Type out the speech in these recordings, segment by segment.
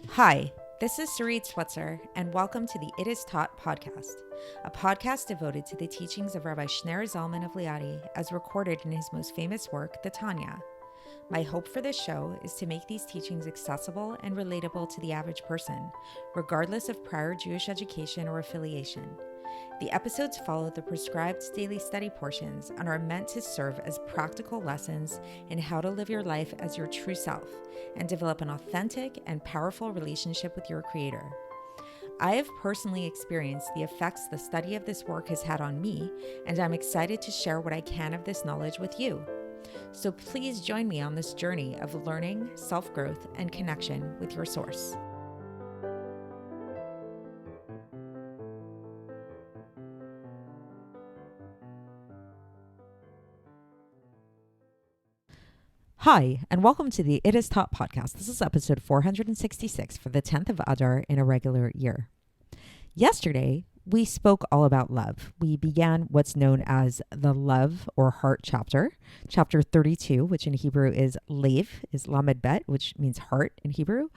Hi, this is Sarit Switzer, and welcome to the It Is Taught podcast, a podcast devoted to the teachings of Rabbi Shneur Zalman of Liadi as recorded in his most famous work, the Tanya. My hope for this show is to make these teachings accessible and relatable to the average person, regardless of prior Jewish education or affiliation. The episodes follow the prescribed daily study portions and are meant to serve as practical lessons in how to live your life as your true self and develop an authentic and powerful relationship with your Creator. I have personally experienced the effects the study of this work has had on me, and I'm excited to share what I can of this knowledge with you. So please join me on this journey of learning, self-growth, and connection with your source. Hi, and welcome to the It Is Taught podcast. This is episode 466 for the 10th of Adar in a regular year. Yesterday, we spoke all about love. We began what's known as the love or heart chapter 32, which in Hebrew is Lev, is Lamed Bet, which means heart in Hebrew.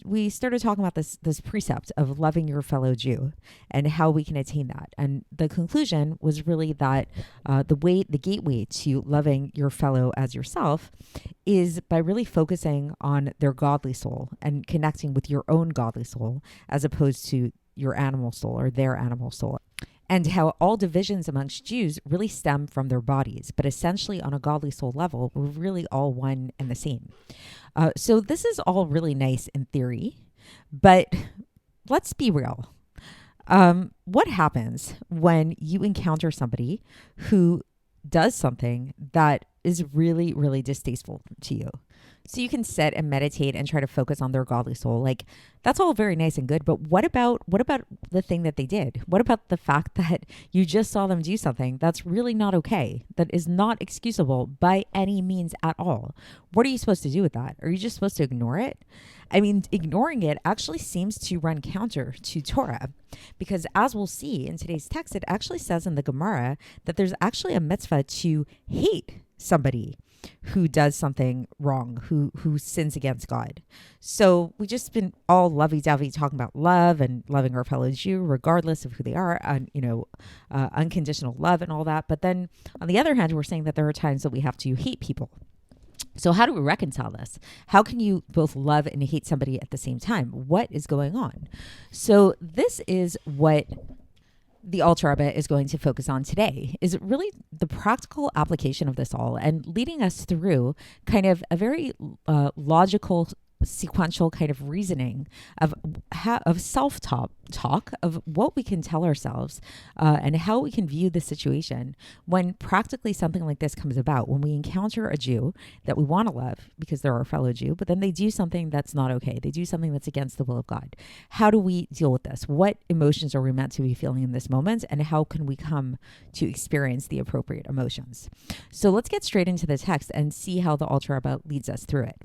We started talking about this precept of loving your fellow Jew and how we can attain that. And the conclusion was really that the gateway to loving your fellow as yourself is by really focusing on their godly soul and connecting with your own godly soul as opposed to your animal soul or their animal soul, and how all divisions amongst Jews really stem from their bodies, but essentially on a godly soul level, we're really all one and the same. So this is all really nice in theory, but let's be real. What happens when you encounter somebody who does something that is really, really distasteful to you? So you can sit and meditate and try to focus on their godly soul. Like, that's all very nice and good. But what about the thing that they did? What about the fact that you just saw them do something that's really not okay, that is not excusable by any means at all? What are you supposed to do with that? Are you just supposed to ignore it? I mean, ignoring it actually seems to run counter to Torah, because as we'll see in today's text, it actually says in the Gemara that there's actually a mitzvah to hate somebody who does something wrong, who sins against God. So we just been all lovey-dovey talking about love and loving our fellow Jew, regardless of who they are, and unconditional love and all that. But then on the other hand, we're saying that there are times that we have to hate people. So how do we reconcile this? How can you both love and hate somebody at the same time? What is going on? So this is what the Alter Rebbe is going to focus on today, is really the practical application of this all and leading us through kind of a very logical, sequential kind of reasoning of self-talk of what we can tell ourselves and how we can view the situation when practically something like this comes about, when we encounter a Jew that we want to love because they're our fellow Jew, but then they do something that's not okay. They do something that's against the will of God. How do we deal with this? What emotions are we meant to be feeling in this moment, and how can we come to experience the appropriate emotions? So let's get straight into the text and see how the Alter Rebbe leads us through it.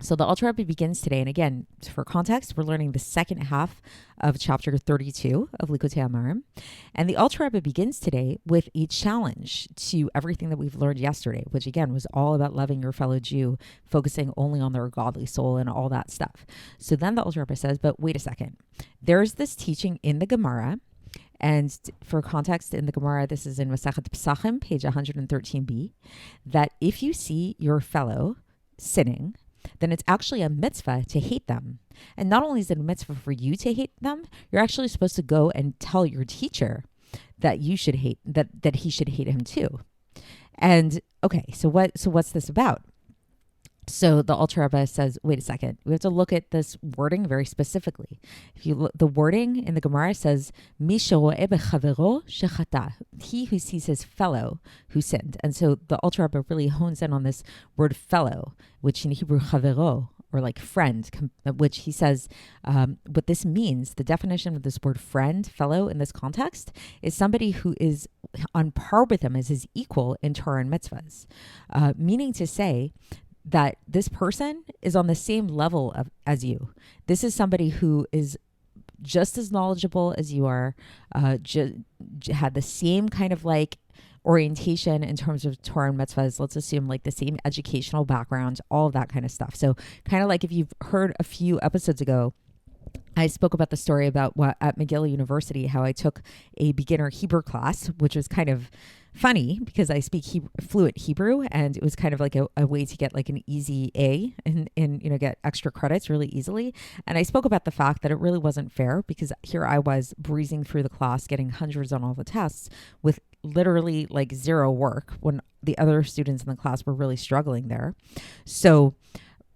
So the Alter Rebbe begins today, and again, for context, we're learning the second half of chapter 32 of Likkutei Amarim. And the Alter Rebbe begins today with a challenge to everything that we've learned yesterday, which again was all about loving your fellow Jew, focusing only on their godly soul and all that stuff. So then the Alter Rebbe says, but wait a second, there's this teaching in the Gemara. And for context, in the Gemara, this is in Masechet Pesachim, page 113b, that if you see your fellow sinning, then it's actually a mitzvah to hate them. And not only is it a mitzvah for you to hate them, you're actually supposed to go and tell your teacher that you should hate, that he should hate him too. And okay, so what's this about? So the Alter Rebbe says, wait a second, we have to look at this wording very specifically. If you look, the wording in the Gemara says, Mi shero'eh b'chavero shechata, he who sees his fellow who sinned. And so the Alter Rebbe really hones in on this word fellow, which in Hebrew chavero, or like friend, which he says, what this means, the definition of this word friend, fellow in this context, is somebody who is on par with him as his equal in Torah and mitzvahs, meaning to say that this person is on the same level as you. This is somebody who is just as knowledgeable as you are, had the same kind of like orientation in terms of Torah and mitzvahs. Let's assume like the same educational background, all of that kind of stuff. So kind of like if you've heard a few episodes ago, I spoke about the story about what at McGill University, how I took a beginner Hebrew class, which was kind of funny because I speak fluent Hebrew, and it was kind of like a way to get like an easy A and get extra credits really easily. And I spoke about the fact that it really wasn't fair because here I was breezing through the class, getting hundreds on all the tests with literally like zero work when the other students in the class were really struggling there. So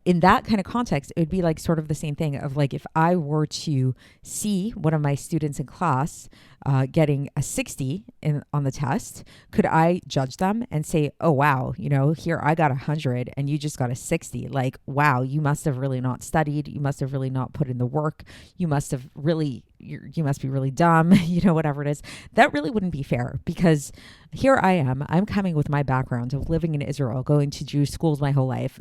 in that kind of context, it would be like sort of the same thing of like if I were to see one of my students in class getting a 60 on the test, could I judge them and say, oh, wow, here I got 100 and you just got a 60. Like, wow, you must have really not studied. You must have really not put in the work. You must have really, you must be really dumb, whatever it is. That really wouldn't be fair because here I am. I'm coming with my background of living in Israel, going to Jewish schools my whole life,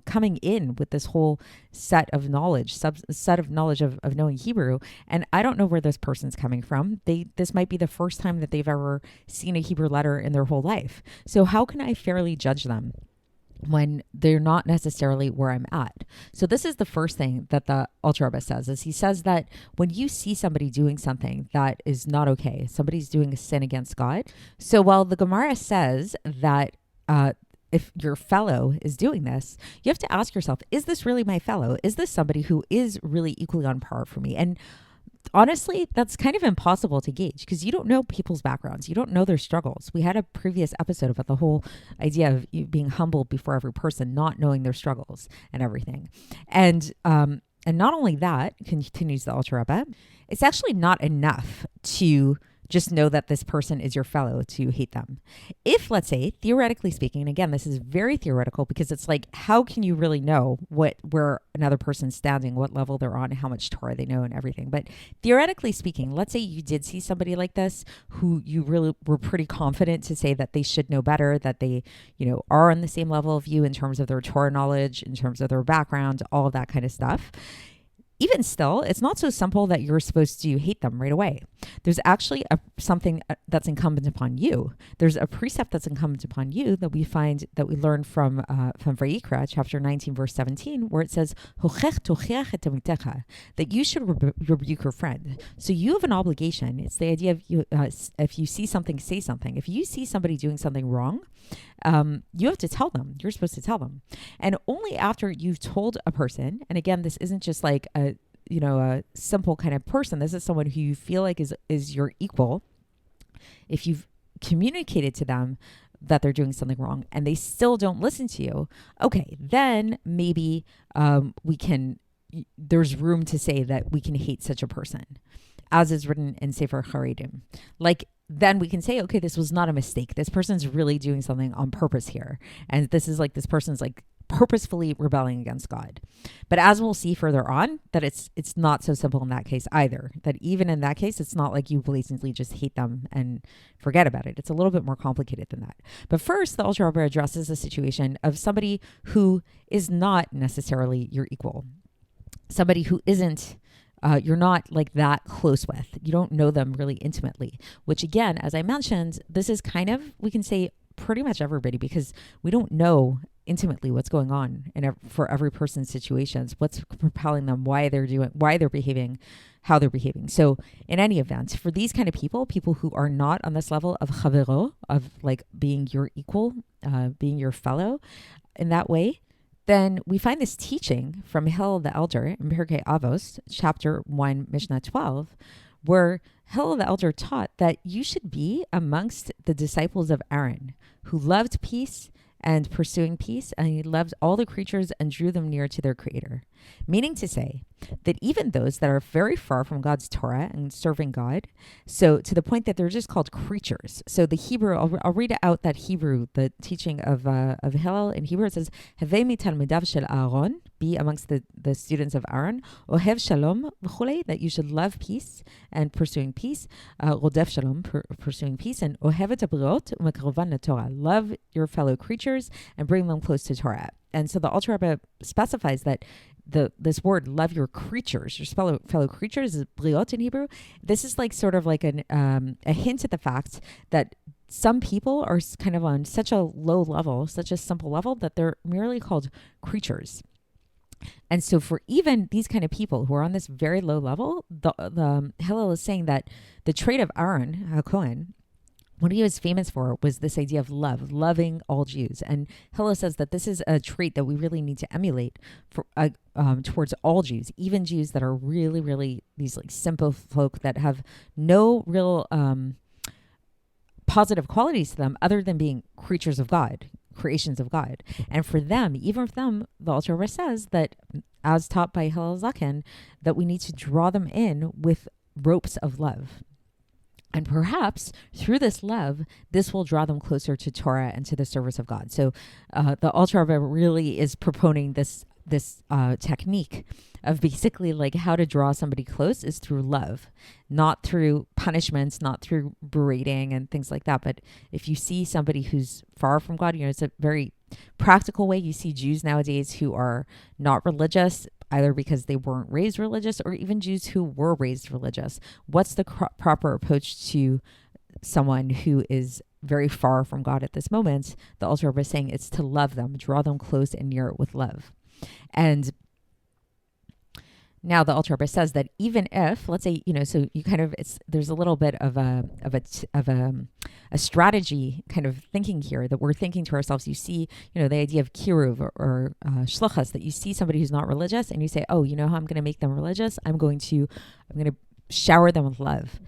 coming in with this whole set of knowledge of knowing Hebrew, and I don't know where this person's coming from. This might be the first time that they've ever seen a Hebrew letter in their whole life. So how can I fairly judge them when they're not necessarily where I'm at? So this is the first thing that the Alter Rebbe says, is he says that when you see somebody doing something that is not okay, somebody's doing a sin against God. So while the Gemara says that if your fellow is doing this, you have to ask yourself, is this really my fellow? Is this somebody who is really equally on par for me? And honestly, that's kind of impossible to gauge because you don't know people's backgrounds. You don't know their struggles. We had a previous episode about the whole idea of you being humble before every person, not knowing their struggles and everything. And not only that, continues the Alter Rebbe, it's actually not enough to just know that this person is your fellow to hate them. If, let's say, theoretically speaking, and again, this is very theoretical because it's like, how can you really know where another person's standing, what level they're on, how much Torah they know and everything. But theoretically speaking, let's say you did see somebody like this who you really were pretty confident to say that they should know better, that they, are on the same level of you in terms of their Torah knowledge, in terms of their background, all of that kind of stuff. Even still, it's not so simple that you're supposed to hate them right away. There's actually something that's incumbent upon you. There's a precept that's incumbent upon you that we learn from Vayikra, chapter 19, verse 17, where it says, that you should rebuke your friend. So you have an obligation. It's the idea of if you see something, say something. If you see somebody doing something wrong, you have to tell them. You're supposed to tell them. And only after you've told a person, and again, this isn't just like a simple kind of person. This is someone who you feel like is your equal. If you've communicated to them that they're doing something wrong and they still don't listen to you, okay, then maybe there's room to say that we can hate such a person, as is written in Sefer Haredim. Then we can say, okay, this was not a mistake. This person's really doing something on purpose here. And this person's purposefully rebelling against God. But as we'll see further on, that it's not so simple in that case either. That even in that case, it's not like you blatantly just hate them and forget about it. It's a little bit more complicated than that. But first, the Alter Rebbe addresses the situation of somebody who is not necessarily your equal. Somebody who isn't you're not like that close with. You don't know them really intimately, which again, as I mentioned, this is kind of, we can say pretty much everybody, because we don't know intimately what's going on for every person's situations, what's propelling them, why they're behaving, how they're behaving. So in any event, for these kind of people who are not on this level of chavero, of like being your equal, being your fellow in that way, then we find this teaching from Hillel the Elder in Pirkei Avos, chapter 1, Mishnah 12, where Hillel the Elder taught that you should be amongst the disciples of Aaron, who loved peace and pursuing peace, and he loved all the creatures and drew them near to their Creator. Meaning to say that even those that are very far from God's Torah and serving God, so to the point that they're just called creatures. So the Hebrew, I'll read out that Hebrew, the teaching of Hillel in Hebrew. It says, "Havei mitalmidav shel Aaron," be amongst the students of Aaron, "Ohev shalom v'chulei," that you should love peace and pursuing peace, "Rodef shalom," pursuing peace, and "Ohevet habriot u'mekrovan leTorah," love your fellow creatures and bring them close to Torah. And so the Alter Rebbe specifies that this word, love your creatures, your fellow creatures, is briot in Hebrew. This is like sort of like a hint at the fact that some people are kind of on such a low level, such a simple level, that they're merely called creatures. And so for even these kind of people who are on this very low level, the Hillel is saying that the trait of Aaron HaKohen, what he was famous for was this idea of love, loving all Jews. And Hillel says that this is a trait that we really need to emulate for towards all Jews, even Jews that are really, really these like simple folk that have no real positive qualities to them other than being creatures of God, creations of God. And for them, even for them, the Alter Rebbe says that, as taught by Hillel Zaken, that we need to draw them in with ropes of love. And perhaps through this love, this will draw them closer to Torah and to the service of God. So the Alter Rebbe really is proponing this technique of basically like how to draw somebody close is through love, not through punishments, not through berating and things like that. But if you see somebody who's far from God, it's a very practical way. You see Jews nowadays who are not religious, either because they weren't raised religious or even Jews who were raised religious. What's the proper approach to someone who is very far from God at this moment? The Alter Rebbe is saying it's to love them, draw them close and near with love. And now the Alter Rebbe says that even if, let's say, so you kind of, there's a little bit of a strategy kind of thinking here that we're thinking to ourselves. You see, the idea of kiruv or shluchas, that you see somebody who's not religious and you say, oh, how I'm going to make them religious? I'm going to shower them with love.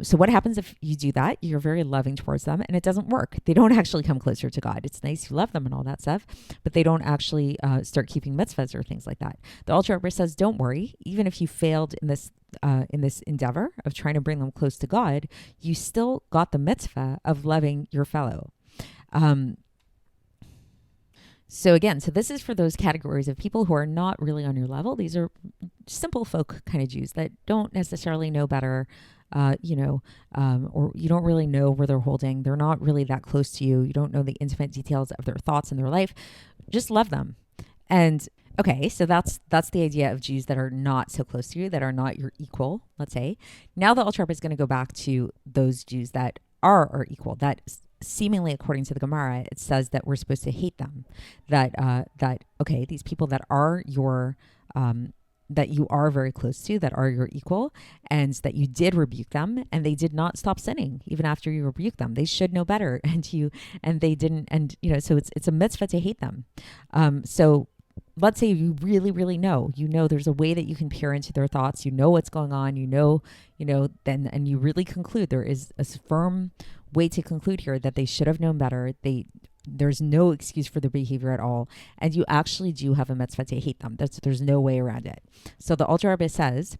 So what happens if you do that? You're very loving towards them and it doesn't work. They don't actually come closer to God. It's nice you love them and all that stuff, but they don't actually start keeping mitzvahs or things like that. The Alter Rebbe says, don't worry. Even if you failed in this endeavor of trying to bring them close to God, you still got the mitzvah of loving your fellow. So this is for those categories of people who are not really on your level. These are simple folk kind of Jews that don't necessarily know better, or you don't really know where they're holding. They're not really that close to you. You don't know the intimate details of their thoughts and their life. Just love them. And okay, so that's the idea of Jews that are not so close to you, that are not your equal, let's say. Now the Alter Rebbe is going to go back to those Jews that are our equal, that seemingly, according to the Gemara, it says that we're supposed to hate them. These people that are your, that you are very close to, that are your equal, and that you did rebuke them, and they did not stop sinning even after you rebuked them. They should know better, and they didn't, and so it's a mitzvah to hate them. So let's say you really, really know, there's a way that you can peer into their thoughts. You know what's going on. Then, and you really conclude there is a firm way to conclude here that they should have known better. There's no excuse for their behavior at all. And you actually do have a mitzvah to hate them. There's no way around it. So the Alter Rebbe says,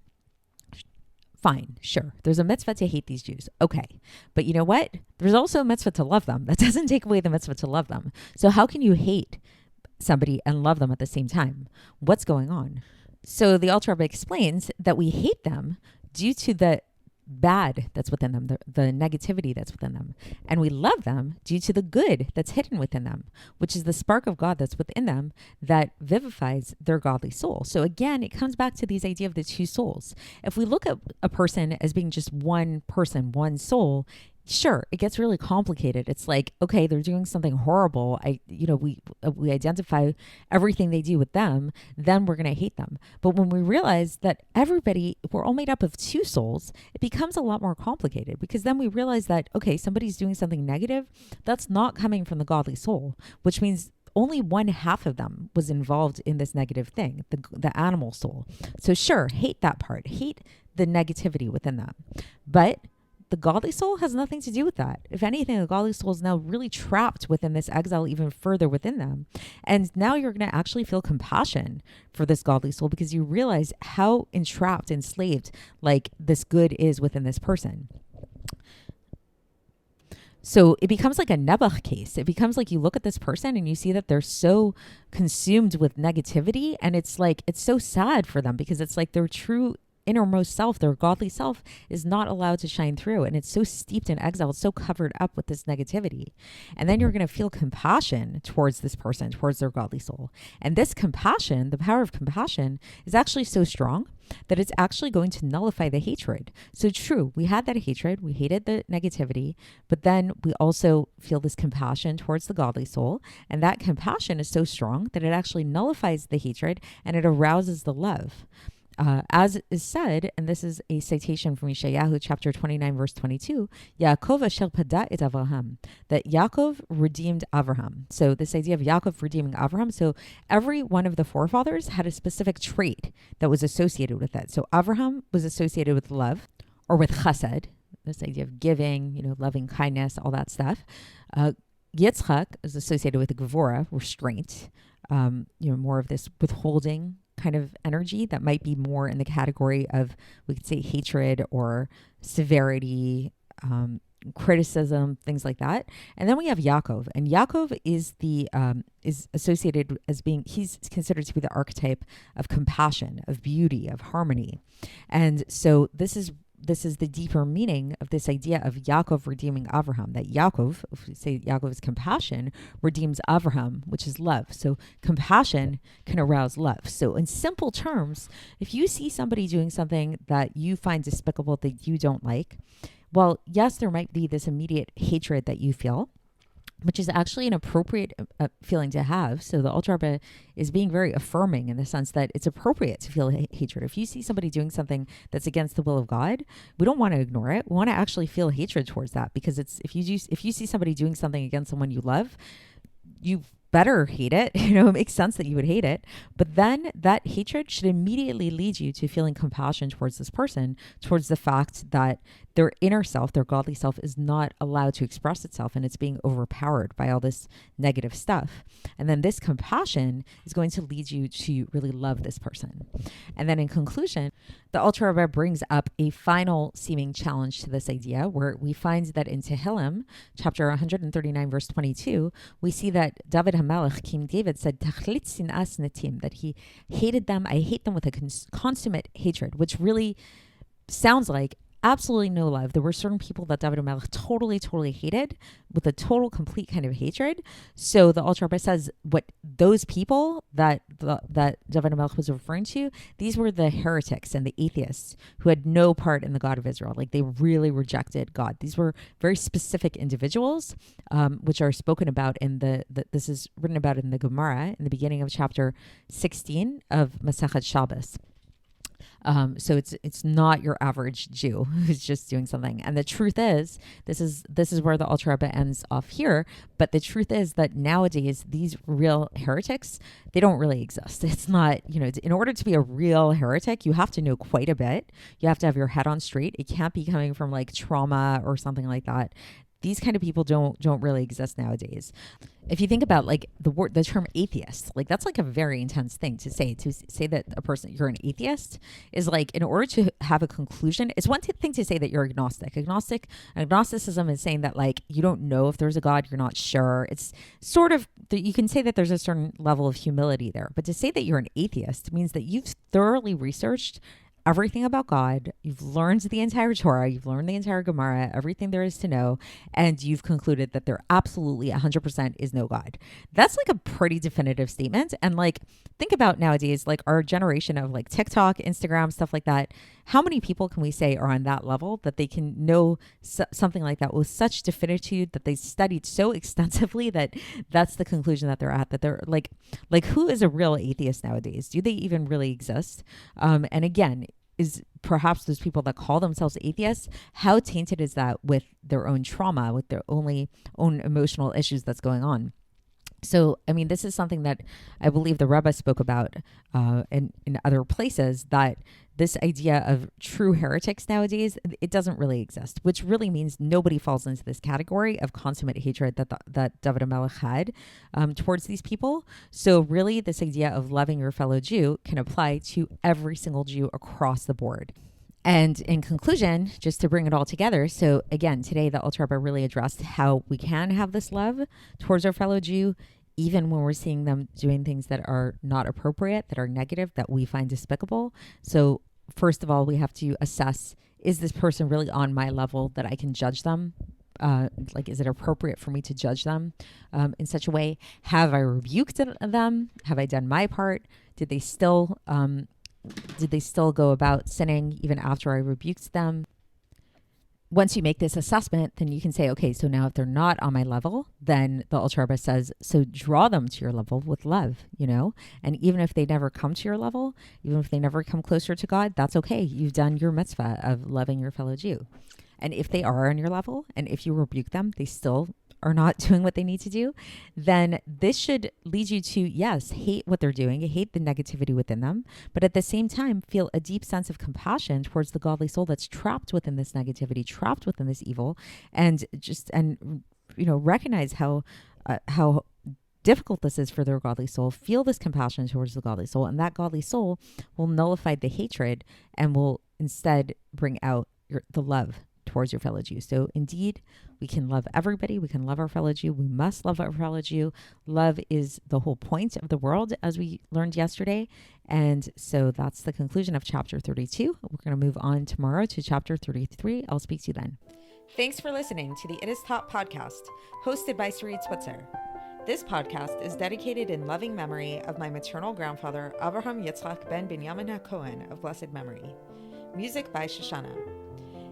fine, sure, there's a mitzvah to hate these Jews. Okay. But you know what? There's also a mitzvah to love them. That doesn't take away the mitzvah to love them. So how can you hate somebody and love them at the same time? What's going on? So the Alter Rebbe explains that we hate them due to the bad that's within them, the negativity that's within them. And we love them due to the good that's hidden within them, which is the spark of God that's within them that vivifies their godly soul. So again, it comes back to these idea of the two souls. If we look at a person as being just one person, one soul, sure, it gets really complicated. It's like, okay, they're doing something horrible. We identify everything they do with them, then we're going to hate them. But when we realize that we're all made up of two souls, it becomes a lot more complicated, because then we realize that, okay, somebody's doing something negative, that's not coming from the godly soul, which means only one half of them was involved in this negative thing, the animal soul. So sure, hate that part, hate the negativity within them. But the godly soul has nothing to do with that. If anything, the godly soul is now really trapped within this exile even further within them. And now you're going to actually feel compassion for this godly soul, because you realize how entrapped, enslaved, like this good is within this person. So it becomes like a Nebuch case. It becomes like you look at this person and you see that they're so consumed with negativity, and it's like, it's so sad for them, because it's like their true innermost self, their godly self, is not allowed to shine through. And it's so steeped in exile, it's so covered up with this negativity. And then you're going to feel compassion towards this person, towards their godly soul. And this compassion, the power of compassion, is actually so strong that it's actually going to nullify the hatred. So true, we had that hatred, we hated the negativity, but then we also feel this compassion towards the godly soul. And that compassion is so strong that it actually nullifies the hatred and it arouses the love. As is said, and this is a citation from Yeshayahu chapter 29, verse 22, Yaakov asher pada et Avraham, that Yaakov redeemed Avraham. So this idea of Yaakov redeeming Avraham, so every one of the forefathers had a specific trait that was associated with that. So Avraham was associated with love or with chesed, this idea of giving, loving kindness, all that stuff. Yitzchak is associated with gevura, restraint, more of this withholding kind of energy that might be more in the category of, we could say, hatred or severity, criticism, things like that. And then we have Yaakov, and Yaakov is associated as he's considered to be the archetype of compassion, of beauty, of harmony. And so this is the deeper meaning of this idea of Yaakov redeeming Avraham, that Yaakov, if we say Yaakov's compassion, redeems Avraham, which is love. So compassion can arouse love. So in simple terms, if you see somebody doing something that you find despicable, that you don't like, well, yes, there might be this immediate hatred that you feel, which is actually an appropriate feeling to have. So the Alter Rebbe is being very affirming in the sense that it's appropriate to feel hatred. If you see somebody doing something that's against the will of God, we don't want to ignore it. We want to actually feel hatred towards that, because if you see somebody doing something against someone you love, you better hate it. It makes sense that you would hate it. But then that hatred should immediately lead you to feeling compassion towards this person, towards the fact that their inner self, their godly self, is not allowed to express itself, and it's being overpowered by all this negative stuff. And then this compassion is going to lead you to really love this person. And then in conclusion, the Alter Rebbe brings up a final seeming challenge to this idea, where we find that in Tehillim, chapter 139, verse 22, we see that David HaMelech, King David, said, Tachlit sinas netim, that he hated them. I hate them with a consummate hatred, which really sounds like absolutely no love. There were certain people that David HaMelech totally hated with a total, complete kind of hatred. So the Alter Rebbe says what those people that David HaMelech was referring to, these were the heretics and the atheists who had no part in the God of Israel. Like, they really rejected God. These were very specific individuals, which are spoken about this is written about in the Gemara in the beginning of chapter 16 of Masechet Shabbos. So it's not your average Jew who's just doing something. And the truth is, this is where the Alter Rebbe ends off here. But the truth is that nowadays, these real heretics, they don't really exist. It's not, in order to be a real heretic, you have to know quite a bit. You have to have your head on straight. It can't be coming from like trauma or something like that. These kind of people don't really exist nowadays. If you think about like the term atheist, like that's like a very intense thing to say that a person, you're an atheist, is like, in order to have a conclusion, it's one thing to say that you're agnostic. Agnosticism is saying that like you don't know if there's a God, you're not sure. It's sort of, you can say that there's a certain level of humility there, but to say that you're an atheist means that you've thoroughly researched everything about God, you've learned the entire Torah, you've learned the entire Gemara, everything there is to know, and you've concluded that there absolutely 100% is no God. That's like a pretty definitive statement. And like, think about nowadays, like our generation of like TikTok, Instagram, stuff like that. How many people can we say are on that level that they can know something like that with such definitude, that they studied so extensively that that's the conclusion that they're at, that they're like who is a real atheist nowadays? Do they even really exist? And again, is perhaps those people that call themselves atheists, how tainted is that with their own trauma, with their own emotional issues that's going on? So, I mean, this is something that I believe the Rebbe spoke about in other places, that this idea of true heretics nowadays, it doesn't really exist, which really means nobody falls into this category of consummate hatred that David HaMelech had towards these people. So really, this idea of loving your fellow Jew can apply to every single Jew across the board. And in conclusion, just to bring it all together, so again, today the Alter Rebbe really addressed how we can have this love towards our fellow Jew, even when we're seeing them doing things that are not appropriate, that are negative, that we find despicable. So first of all, we have to assess, is this person really on my level that I can judge them? Is it appropriate for me to judge them in such a way? Have I rebuked them? Have I done my part? Did they still go about sinning even after I rebuked them? Once you make this assessment, then you can say, okay, so now if they're not on my level, then the Alter Rebbe says, so draw them to your level with love, and even if they never come to your level, even if they never come closer to God, that's okay. You've done your mitzvah of loving your fellow Jew. And if they are on your level, and if you rebuke them, they still are not doing what they need to do, then this should lead you to, yes, hate what they're doing, hate the negativity within them, but at the same time, feel a deep sense of compassion towards the godly soul that's trapped within this negativity, trapped within this evil, and recognize how difficult this is for their godly soul. Feel this compassion towards the godly soul, and that godly soul will nullify the hatred and will instead bring out the love towards your fellow Jew. So indeed, we can love everybody. We can love our fellow Jew. We must love our fellow Jew. Love is the whole point of the world, as we learned yesterday. And so that's the conclusion of chapter 32. We're going to move on tomorrow to chapter 33. I'll speak to you then. Thanks for listening to the It Is Taught podcast, hosted by Sarit Switzer. This podcast is dedicated in loving memory of my maternal grandfather, Avraham Yitzchak ben Binyamin HaKohen of blessed memory. Music by Shoshana.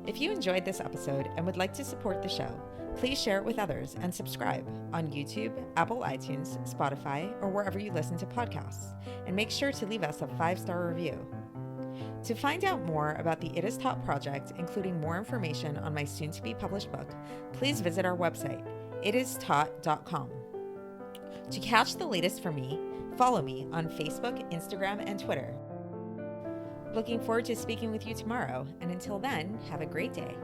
If you enjoyed this episode and would like to support the show, please share it with others and subscribe on YouTube, Apple iTunes, Spotify, or wherever you listen to podcasts. And make sure to leave us a 5-star review. To find out more about the It Is Taught project, including more information on my soon-to-be published book, please visit our website, itistaught.com. To catch the latest from me, follow me on Facebook, Instagram, and Twitter. Looking forward to speaking with you tomorrow, and until then, have a great day.